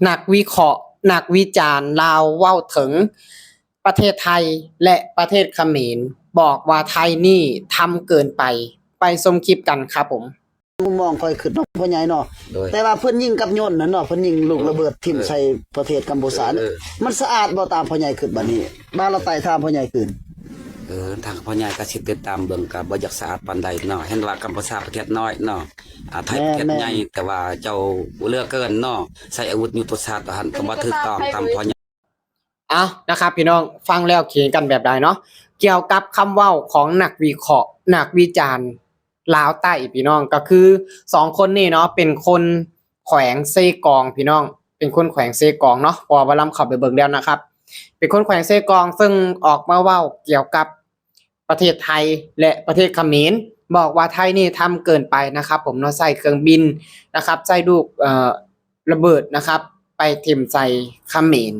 นักวิเคราะห์นักวิจารณ์ลาวเว้าถึงประเทศไทยและประเทศเขมรบอกว่าไทยนี่ทำเกินไปชมคลิปกันครับผมมุมมองค่อยขึ้นเนาะพ่อใหญ่เนาะแต่ว่าเพิ่นยิงกับยนต์นั่นเนาะเพิ่นยิงลูกระเบิดทิ่มใส่ประเทศกัมพูชามันสะอาดบ่ตามพ่อใหญ่ขึ้นบัดนี้บ้านเราไต่ถามพ่อใหญ่ขึ้นทางพ่อใหญ่ก็สิติดตามเบิ่งก็บ่อยากสะอาดปานใดเนาะเห็นว่ากัมพูชาประเทศน้อยเนาะไทยประเทศใหญ่แต่ว่าเจ้าเลือกเกินเนาะใช้อาวุธยุทโธศาสตร์หันก็บ่ถูกต้องตามพ่อใหญ่นะครับพี่น้องฟังแล้วเขียนกันแบบใดเนาะเกี่ยวกับคำเว้าของนักวิเคราะห์นักวิจารณ์ลาวใต้พี่น้องก็คือ2คนนี่เนาะเป็นคนแขวงเซกองพี่น้องเป็นคนแขวงเซกองเนาะพอว่าลำเข้าไปเบิ่งแล้วนะครับเป็นคนแขวงเซกองซึ่งออกมาเว้าเกี่ยวกับประเทศไทยและประเทศเขมรบอกว่าไทยนี่ทำเกินไปนะครับผมเนาะใส่เครื่องบินนะครับใส่ลูกระเบิดนะครับไปทิ่มใส่เขมร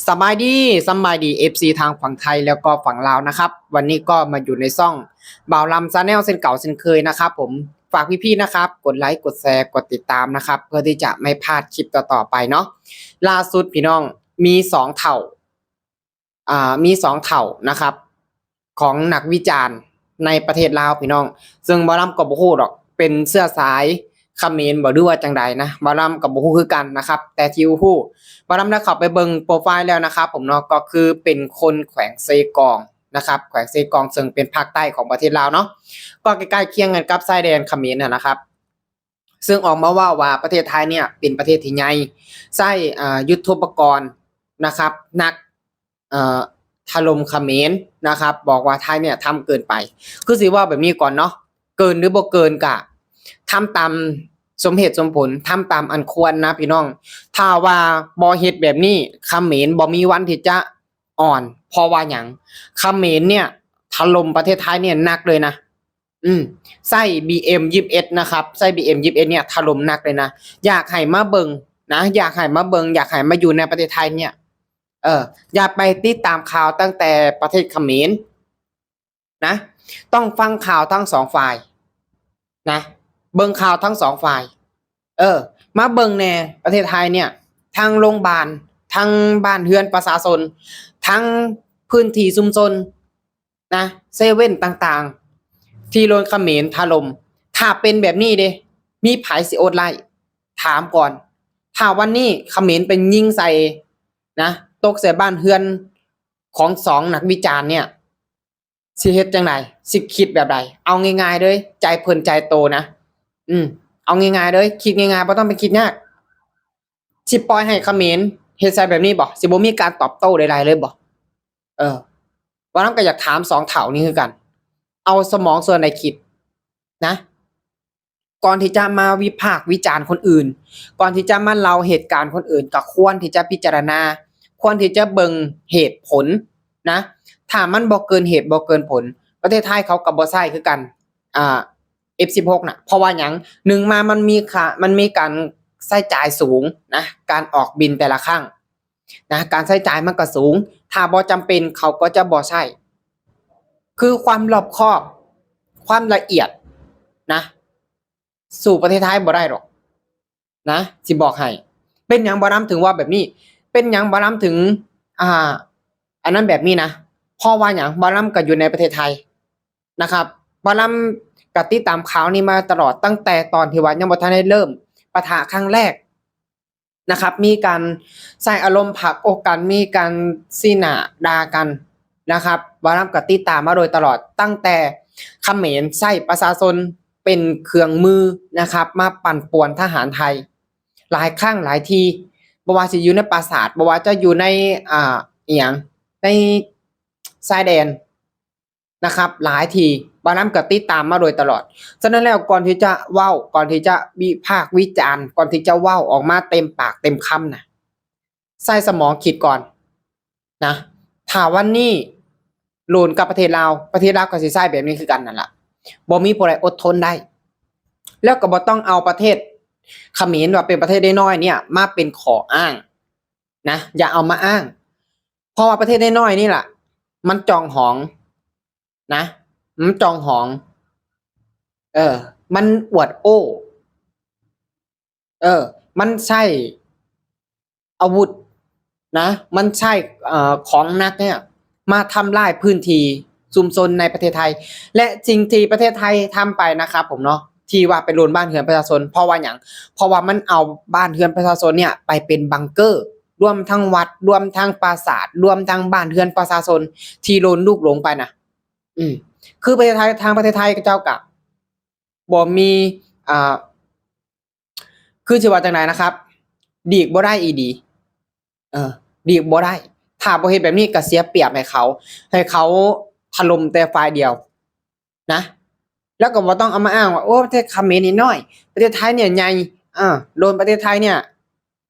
สบายดี FC ทางฝั่งไทยแล้วก็ฝั่งลาวนะครับวันนี้ก็มาอยู่ในซ่องบ่าวลำ Channel เช่นเก่าเช่นเคยนะครับผมฝากพี่ๆนะครับกดไลค์กดแชร์กดติดตามนะครับเพื่อที่จะไม่พลาดคลิปต่อๆไปเนาะล่าสุดพี่น้องมี2เถ่ามี2เถ่านะครับของนักวิจารณ์ในประเทศลาวพี่น้องซึ่งบ่าวลำก็บ่ฮู้ดอกเป็นเสื้อสายเขมรบ่รู้ว่าจังใดนะบ่าวลำก็บ่ฮู้คือกันนะครับแต่ที่ฮู้บ่าวลำได้เข้าไปเบิ่งโปรไฟล์แล้วนะครับผมเนาะก็คือเป็นคนแขวงเซกองนะครับแขวงเซกองซึ่งเป็นภาคใต้ของประเทศลาวเนาะก็ใกล้ๆเคียงกันกับชายแดนเขมรนะครับซึ่งออกมาว่าประเทศไทยเนี่ยเป็นประเทศที่ใหญ่ใช้ยุทโธปกรณ์นะครับนักถล่มเขมรนะครับบอกว่าไทยเนี่ยทำเกินไปคือสิว่าแบบนี้ก่อนเนาะเกินหรือบ่เกินก็ทำตามสมเหตุสมผลทำตามอันควรนะพี่น้องถ้าว่าบ่เฮ็ดแบบนี้เขมรบ่มีวันที่จะอ่อนเพราะว่าหยังเขมรเนี่ยถล่มประเทศไทยเนี่ยหนักเลยนะไส้ BM21 นะครับไส้ BM21 เนี่ยถล่มหนักเลยนะอยากให้มาเบิ่งนะอยากให้มาเบิ่งอยากให้มาอยู่ในประเทศไทยเนี่ยอย่าไปติดตามข่าวตั้งแต่ประเทศเขมรนะต้องฟังข่าวทั้ง2ฝ่ายนะเบิ่งข่าวทั้ง2ฝ่ายมาเบิ่งแน่ประเทศไทยเนี่ยทั้งโรงพยาบาลทั้งบ้านเรือนประชาชนทั้งพื้นที่ชุมชนนะเซเว่นต่างๆที่โดนเขมรถล่มถ้าเป็นแบบนี้เด้มีไผสิอดไล่ถามก่อนถ้าวันนี้เขมรเป็นยิงใส่นะตกใส่บ้านเรือนของ2นักวิจารณ์เนี่ยสิเฮ็ดจังได๋สิคิดแบบใดเอาง่ายๆเด้อใจเพิ่นใจโตนะเอาง่ายๆเด้อคิดง่ายๆบ่ต้องไปคิดยากสิปล่อยให้เขมรเฮ็ดใส่แบบนี้บ่สิบ่มีการตอบโต้ใดๆเลยบ่บ่นำก็อยากถาม2เฒ่านี้คือกันเอาสมองส่วนใดคิดนะก่อนที่จะมาวิพากษ์วิจารณ์คนอื่นก่อนที่จะมาเล่าเหตุการณ์คนอื่นก็ควรที่จะพิจารณาควรที่จะเบิ่งเหตุผลนะถ้ามันบ่เกินเหตุบ่เกินผลประเทศไทยเขาก็บ่ใช้คือกันF16 น่ะเพราะว่าหยัง1มามันมีการใช้จ่ายสูงนะการออกบินแต่ละครั้งนะการใช้จ่ายมันก็สูงถ้าบ่จำเป็นเขาก็จะบ่ใช้คือความรอบคอบความละเอียดนะสู่ประเทศไทยบ่ได้หรอกนะสิบอกให้เป็นหยังบ่นำถึงว่าแบบนี้เป็นหยังบ่นำถึงอันนั้นแบบนี้นะเพราะว่าหยังบ่นำก็อยู่ในประเทศไทยนะครับบ่นำก็ติดตามข่าวนี้มาตลอดตั้งแต่ตอนที่ว่ายังบ่ทันได้เริ่มปะทะครั้งแรกนะครับมีการใส่อารมณ์ผลักอกกันมีการซี้หน้าด่ากันนะครับบ่นำก็ติดตามมาโดยตลอดตั้งแต่เขมรใช้ประชาชนเป็นเครื่องมือนะครับมาปั่นป่วนทหารไทยหลายครั้งหลายทีบ่ว่าสิอยู่ในปราสาทบ่ว่าจะอยู่ในอิหยังในชายแดนนะครับหลายทีบ่นำก็ติดตามมาโดยตลอดฉะนั้นแล้วก่อนที่จะเว้าก่อนที่จะวิพากษ์วิจารณ์ก่อนที่จะเว้าออกมาเต็มปากเต็มคำน่ะใส่สมองคิดก่อนนะถ้าวันนี้โลนกับประเทศลาวก็สิใช้แบบนี้คือกันนั่นล่ะบ่มีผู้ใดอดทนได้แล้วก็บ่ต้องเอาประเทศเขมรว่าเป็นประเทศน้อยๆเนี่ยมาเป็นข้ออ้างนะอย่าเอามาอ้างเพราะว่าประเทศน้อยๆนี่ล่ะมันจองหองนะมันจองหองมันอวดโอ้ มันใช่อาวุธนะมันใช่ของนักเนี่ยมาทำลายพื้นที่ชุมชนในประเทศไทย และจริงที่ประเทศไทยทำไปนะครับผมเนาะที่ว่าไปโลนบ้านเรือนประชาชนเพราะว่าอย่างเพราะว่ามันเอาบ้านเรือนประชาชนเนี่ยไปเป็นบังเกอร์รวมทั้งวัดรวมทั้งปราสาทรวมทั้งบ้านเรือนประชาชนที่โลนลูกหลงไปนะคือประเทศไทยทางประเทศไทยเจ้ากะบ่มีคือสิว่าจังไดนะครับดีกบ่ได้อีดีดีกบ่ได้ถ้าบ่เฮ็ดแบบนี้ก็เสียเปรียบให้เขาถล่มแต่ฝ่ายเดียวนะแล้วก็บ่ต้องเอามาอ้างว่าโอ้ประเทศเขมรนี่น้อยประเทศไทยเนี่ยใหญ่โดนประเทศไทยเนี่ย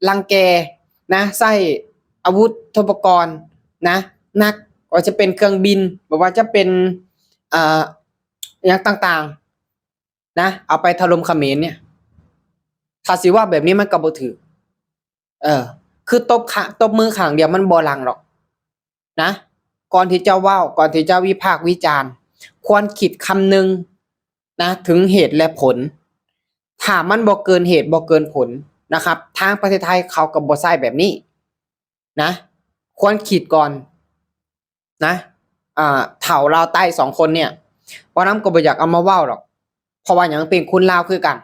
รังแกนะใช้อาวุธยุทโธปกรณ์นะนักว่าจะเป็นเครื่องบินบ่ว่าจะเป็นอย่างต่างๆนะเอาไปถล่มเขมรเนี่ยถ้าสิว่าแบบนี้มันก็บ่ถูกคือตบมือข้างเดียวมันบ่ลังหรอกนะก่อนที่จะเว้าก่อนที่จะวิพากษ์วิจารณ์ควรคิดคำนึงนะถึงเหตุและผลถ้ามันบ่เกินเหตุบ่เกินผลนะครับทางประเทศไทยเขาก็บ่ใช้แบบนี้นะควรคิดก่อนนะเฒ่าลาวใต้2คนเนี่ยบ่นำก็บ่อยากเอามาเว้าหรอกเพราะว่าหยังเป็นคนลาวคือกัน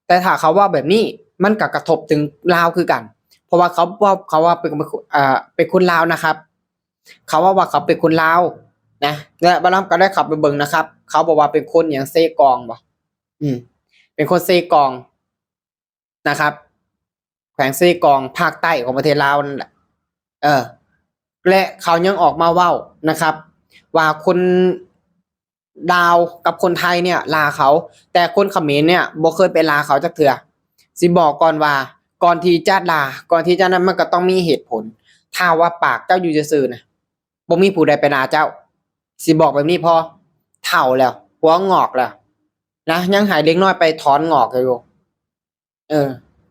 แต่ถ้าเขาเว้าแบบนี้มันก็กระทบถึงลาวคือกันเพราะว่าเขาว่าเป็นคนลาวนะครับเขาว่าเขาเป็นคนลาวนะและบ่นำก็ได้เข้าไปเบิ่งนะครับเขาบอกว่าเป็นคนหยังเซกองบ่เป็นคนเซกองนะครับแขวงเซกองภาคใต้ของประเทศลาวนั่นแหละและเขายังออกมาเว้านะครับว่าคนลาวกับคนไทยเนี่ยลาเขาแต่คนเขมรเนี่ยบ่เคยไปลาเขาจักเทื่อสิบอกก่อนว่าก่อนที่จะลาก่อนที่จะนั้นมันก็ต้องมีเหตุผลถ้าว่าปากเจ้าอยู่ซื่อๆนะบ่มีผู้ใดไปลาเจ้าสิบอกแบบนี้พอเฒ่าแล้วหัวงอกแล้วนะยังหายเล็กน้อยไปถอนงอกอยู่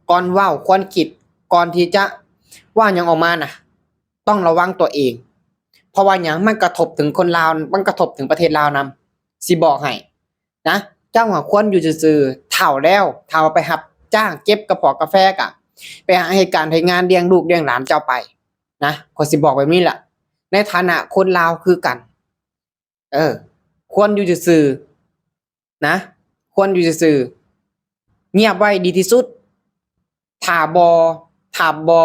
ก่อนเว้าควรคิดก่อนที่จะว่าหยังออกมาน่ะต้องระวังตัวเองเพราะว่าหยังมันกระทบถึงคนลาวมันกระทบถึงประเทศลาวนำสิบอกให้นะเจ้าควรอยู่ซื่อๆเฒ่าแล้วเฒ่าไปรับจ้างเก็บกระป๋องกาแฟกะไปหาเหตุการณ์ให้งานเลี้ยงลูกเลี้ยงหลานเจ้าไปนะขอยสิบอกแบบนี้ล่ะในฐานะคนลาวคือกันควรอยู่ซื่อๆนะควรอยู่ซื่อๆเงียบไว้ดีที่สุดถ้าบ่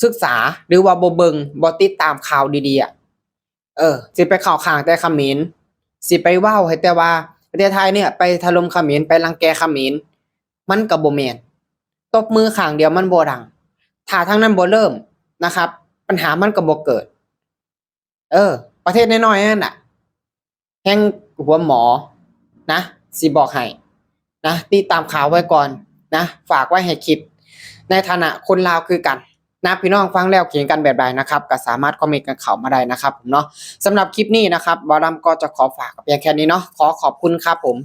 ศึกษาหรือว่าบ่เบิ่งบ่ติดตามข่าวดีๆสิไปเข้าข้างแต่เขมรสิไปเว้าให้แต่ว่าประเทศไทยเนี่ยไปถล่มเขมรไปรังแกเขมรมันก็บ่แม่นตบมือข้างเดียวมันบ่ดังถ้าทางนั้นบ่เริ่มนะครับปัญหามันก็บ่เกิดประเทศน้อยๆนั่นน่ะแฮ่งหัวหมอนะสิบอกให้นะติดตามข่าวไว้ก่อนนะฝากไว้ให้คิดในฐานะคนลาวคือกันนะพี่น้องฟังแล้วเขียนกันแบบใดนะครับก็สามารถคอมเมนต์กันเข้ามาได้นะครับผมเนาะสำหรับคลิปนี้นะครับบอลลัมก็จะขอฝากกับเพียงแค่นี้เนาะขอขอบคุณครับผม